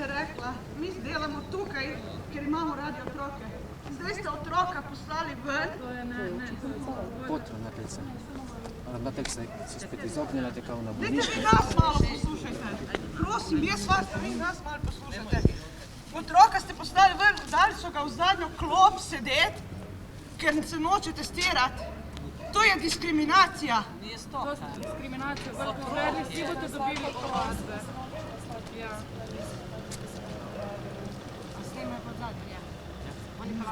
ste rekla, mi delamo tukaj, ker imamo radi otroke. Zdaj ste otroka poslali ven. Pot ravnateljica. Ravnateljica se spet izognila, tekao na bolniške. Dajte vi nas malo poslušajte. Prosim, jaz vas, da vi nas malo poslušajte. Otroka ste poslali ven, dali so ga v zadnjo klop sedeti, ker se noče testirati. To je diskriminacija. To je diskriminacija. Zapovedli, vsi boste dobili ovadbe. Ja. Snemajo pod zadnje, ja.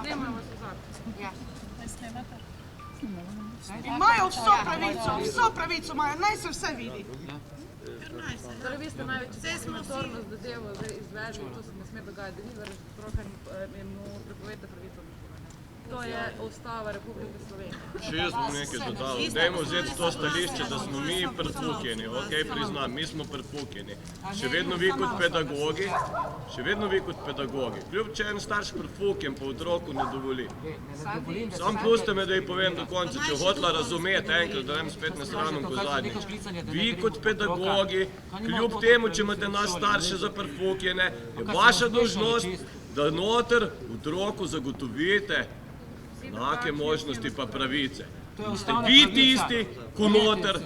Snemajo vas v zadnje. Ja. Imajo vso pravico imajo, naj se vse vidi. Torej, vi ste največji diskriminatorno zadevo izvedli, to se ne sme dogajati, da vi zaradi otroka mu prepovete pravico. To je Ustava Republike Slovenije. Še jaz bom nekaj dodal. Dajmo vzeti to stališče, da smo mi prepukeni. Ok, priznam, mi smo prepukeni. Še vedno vi kot pedagogi. Kljub če en starš prepuken, pa otroku ne dovoli. Sam puste me, da ji povem do konca, če hotla razumeti enkrat, da nem spet ne sramim ko zadnjič. Vi kot pedagogi, kljub temu, če imate nas starše za prepukene, je vaša dolžnost, da noter otroku zagotovite enake možnosti pa pravice. Ste vi tisti, ko noter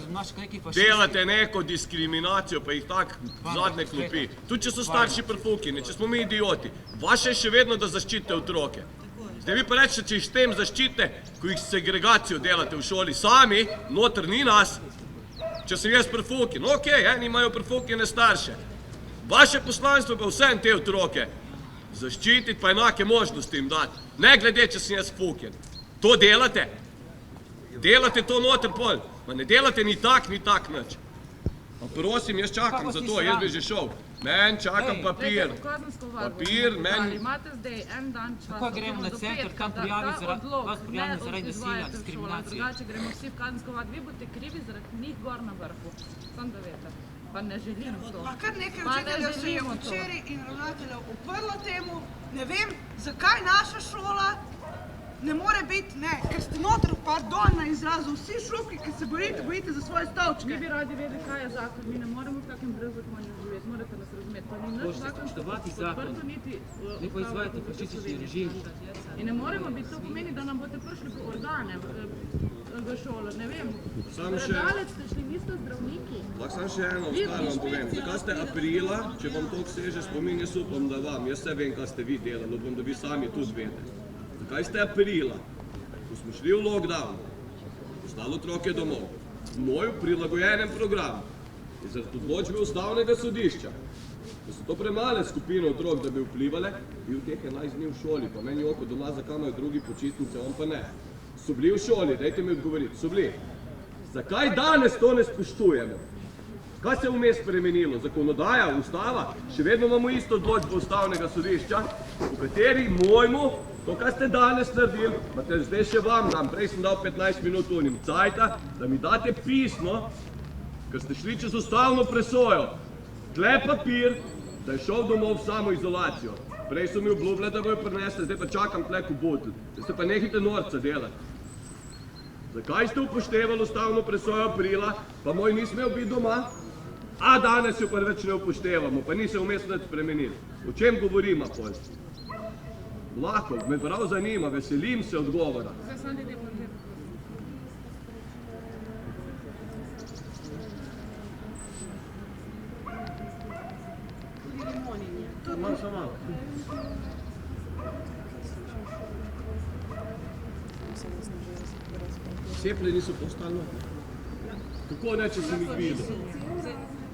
delate neko diskriminacijo, pa jih tak zadnje klopi. Tudi če so starši prepukeni, če smo mi idioti, vaše je še vedno, da zaščitite otroke. Zdaj vi pa rečete, če jih s tem zaščitite, ko jih segregacijo delate v šoli sami, noter ni nas, če sem jaz prepuken. Ok, eni imajo prepukene starše. Vaše poslanstvo pa vsem te otroke zaščititi, pa enake možnosti jim dati. Ne glede, če sem jaz fuken. To delate? Delate to noter pol? Ma ne delate ni tak nič. Pa prosim, jaz čakam za to, jaz bi že šel. Men čakam papir. Papir, men... Imate zdaj en dan čas. Kako gremo na center, kam prijaviti zaradi nasilja, diskriminacije? Drugače gremo vsi v kazensko ovadbo. Vi boste krivi zaradi njih gor na vrhu. Sam da veste. Pa ne želim to. Pa kar nekaj učiteljev se je včeraj in ravnateljev uprlo temu. Ne vem, zakaj naša šola ne more biti, ne, ker ste noter, pardon na izrazu, vsi šuki, ki se bojite za svoje stavčke. Mi bi radi vedeli, kaj je zakon. Mi ne moremo v takem brezzakonju živeti. Morate nas razumeti. To ni naš zakon, podprto niti fašistični režim. In ne moremo biti, to pomeni, da nam boste prišli po organe v šolo, ne vem. Predalec ste šli, vi ste zdravniki. Lahko sam še eno stvar vam povem. Zakaj ste aprila, če vam to seže spomin, jaz upam, da vam, jaz se vem, kaj ste vi delali, upam, da vi sami tudi vedete. Zakaj ste aprila, ko smo šli v lockdown, poslali otroke domov, v moj prilagojenem programu, zaradi odločbe Ustavnega sodišča, da so to premale skupine otrok, da bi vplivali, bil teh 11 dni v šoli, pa meni oko doma, zakaj imajo drugi počitnice, on pa ne. So bili v šoli, dajte mi odgovoriti, so bili. Zakaj danes to ne spoštujemo? Kaj se je vmes spremenilo? Zakonodaja, ustava? Še vedno imamo isto odločbo Ustavnega sodišča, v kateri mojmu, to, kar ste danes naredili, imate zdaj še vam dam, prej sem dal 15 minut unim cajta, da mi date pismo, ker ste šli čez ustavno presojo, tle papir, da je šel domov v samoizolacijo. Prej so mi obljubljali, da bojo prinesli, zdaj pa čakam tle kubotu. Zdaj ste pa nehite norca delati. Zakaj ste upoštevali ustavno presojo aprila, pa moj ni smel biti doma, a danes jo pa več ne upoštevamo, pa ni se vmes nič spremenili. O čem govorimo, pol? Lahko, me prav zanima, veselim se odgovora. Samo. Cepljeni so postali noter. Kako ne, če sem jih videl?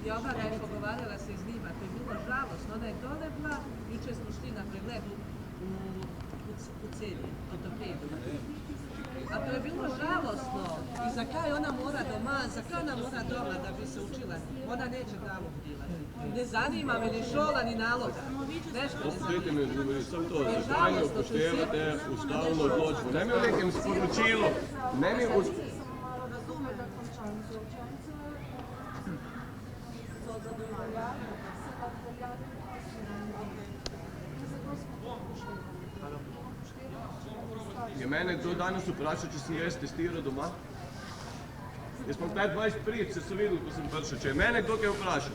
Jovana je pogovarjala se z njima, to je bilo žalostno, da je to ne bila, jučer smo šli na pregled u Celje, ortopedu. A to je bilo žalostno. I zakaj ona mora doma, zakaj ona mora doma da bi se učila? Ona neće tamo bivati. Ne zanima me ni šola, ni naloga. Nešto ne zanima. Me odgovoriti, sam to, zakaj ne upoštevate ustavno odločbo? Ne mi v nekem sporočilu, ne mi v... Razume, da končanice učenice so zadovoljali, se pa veljali. Je mene kdo danes vprašal, če sem jaz testiral doma? Jaz imam 25 prič, se so videli, ko sem prišel. Če je mene kdo kaj vprašal,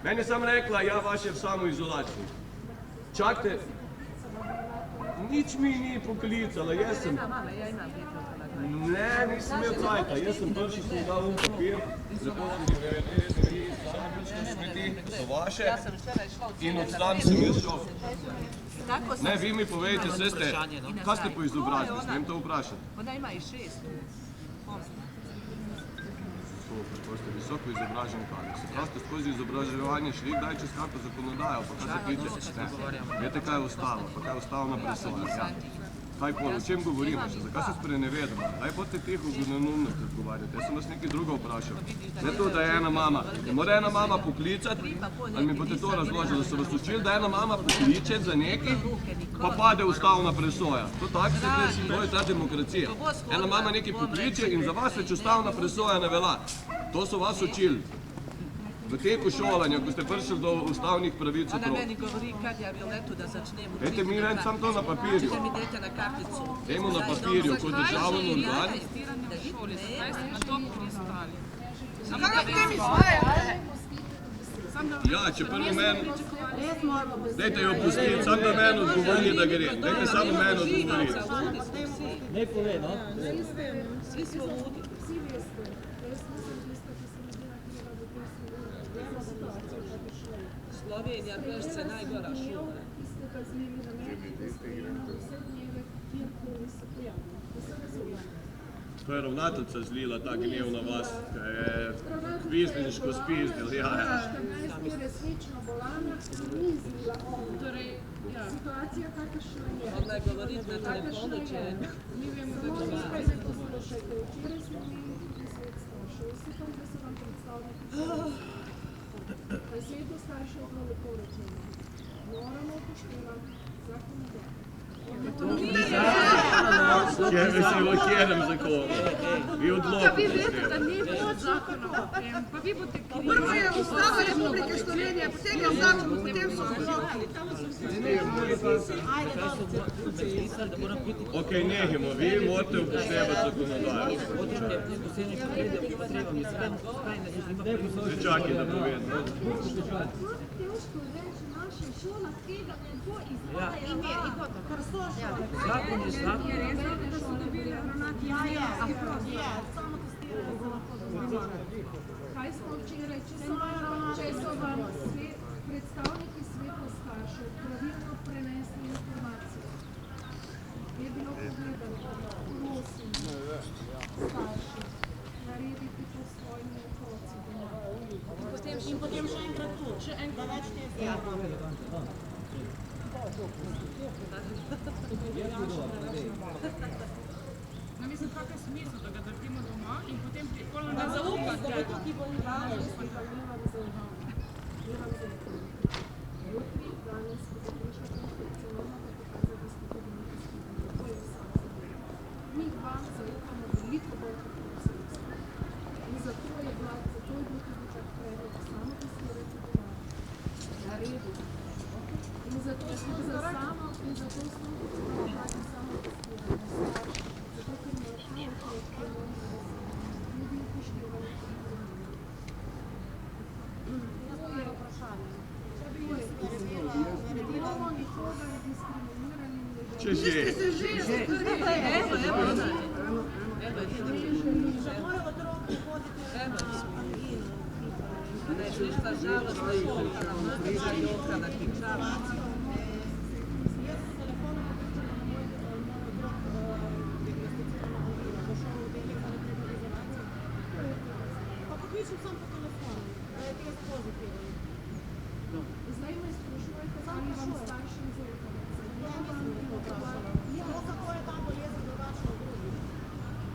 Meni sam rekla, ja vaš je v samoizolaciji. Čakajte, nič mi ni poklicala, jaz sem... Mama, ja imam pripravljala. Ne, nisem imel cajta, jaz sem prišel, sem dal papir, zato sem so vaše Ja sam včeraj šla u in od tam sem jaz šel. Tako sam... Ne, vi mi povejte, sve ste, kaj ste po izobrazbi, smem to vprašati? Ona ima i 6. Super, ko ste visoko izobražen kadar. Se prav ste skozi izobraževanje šli kdaj čez kakvo zakonodajo, pa kaj se tiče? Ne. Vete, kaj je ustava, pa kaj je ustavna presoja? Ja. Kaj pol, o čem govorimo še, zakaj se sprenevedamo? Daj bodite tiho, neumnost odgovarjate, jaz sem vas nekaj drugo vprašal. Ne to, da je ena mama. Ne mora ena mama poklicati, ali mi boste to razložili, da so vas učili, da ena mama pokliče za nekaj, pa pade ustavna presoja. To tako se gleda, to je ta demokracija. Ena mama nekaj pokliče in za vas več ustavna presoja ne velja. To so vas učili. V teku šolanja, ko ste prišli do ustavnih pravic Ona otrok. meni govori kad ja Violetu da začnemo. Dajte mi reći sam to na papirju. Ćete mi dajte na karticu. Dajmo na papirju, kot državni organ. Zakaj ste na to pristali? Zakaj s tem izvajate? Ja, če prvo meni... Dajte jo pustiti, sam da meni odgovori, da gre. Dajte samo meni odgovori. Ne pove, no? Svi smo ludi. Vsi veste, jaz nisem tista, ki se ne dela knjiga do te vemo situacijo, kako šlo. Slovenija, Bršce, najgora šuma. Tiste kaznivi nameni, ki ste imeli vse dneve, kjerkoli se pojavili. Vse razumljamo. To je ravnateljica zlila ta gnev na vas, kaj je kvizniško spizdil. Ja, ja. 14 ure slično bolana, ni zlila on. Torej, situacija kakršna je. Ona je govoriti na telefonu, če... Mi vemo, da to nekaj ne poslušajte. Včeraj smo imeli tudi svet staršev. Jaz upam, da so vam predstavniki besedo staršev prav lepo rečeno. Moramo upoštevati zakonodajo. Kjer bi se v kjerem zakonu? Vi odloku. Vi veste, da ni pod zakonom o tem, pa vi boste Prvo je Ustava Republike Slovenije, potem je zakon, potem so odloki. Ok, nehimo, vi morate upoštevati zakonodajo. Že čakaj, da povem. Težko reči naša šola tega ne bo izvajala, ker so šole. Zakon je zakon. Je res, da so dobili ravnati? Ja, samo testirali za lahko dobili. Kaj smo včeraj, če so vam predstavniki sveta staršev pravilno prenesli informacijo? Je bilo pogledano, prosim, starši, narediti to s svojimi otroci doma. In potem še enkrat tu, da več ne No, mislim, kak je smisel, da ga držimo doma in potem prikolo ne zaupate. Jutri, danes, ko se prišla konfekcionalna, pa pokazati, da ste tudi nekaj skupili. To je vse. Mi vam zaupamo veliko bolj kot profesionalno. In zato je bil tudi tak predlog samo testirati doma. Na redu. In zato smo za samo, in zato smo pravi samo testiranje starši. Zato, ker imaš ljudi upoštevali tudi drugih. To je vprašanje. Ne bomo nikogar diskriminirali. Če že. Evo ona. Ona je prišla žalostna i jokala, mrtva jokala, kričala. Pa pokličem sam po telefonu, da je test pozitiven. Zdaj me sprašujete, ali vam starši zaupajo. Ja, nisem jih vprašala. Samo kako je ta bolezen drugačna od drugih.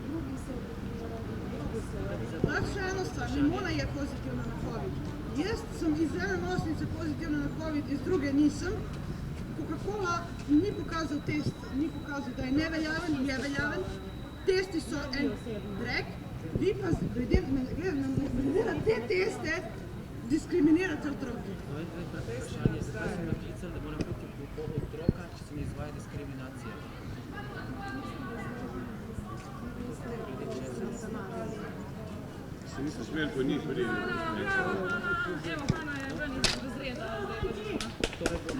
Drugi se obratijo. Pač še eno stvar, Mona je pozitivna na COVID. Jaz sem iz ene nosnice pozitivna na COVID, iz druge nisem. Coca-Cola ni pokazal test, ni pokazal, da je neveljaven, je veljaven. Testi so en drek, vi pa glede na te teste diskriminirate otroke. Vprašanje, zakaj sem naklical, da moram biti v polu otroka, če se mi izvaja diskriminacija. Se niste smeli po njih priti. Evo, Hana je ven iz razreda, zdaj pa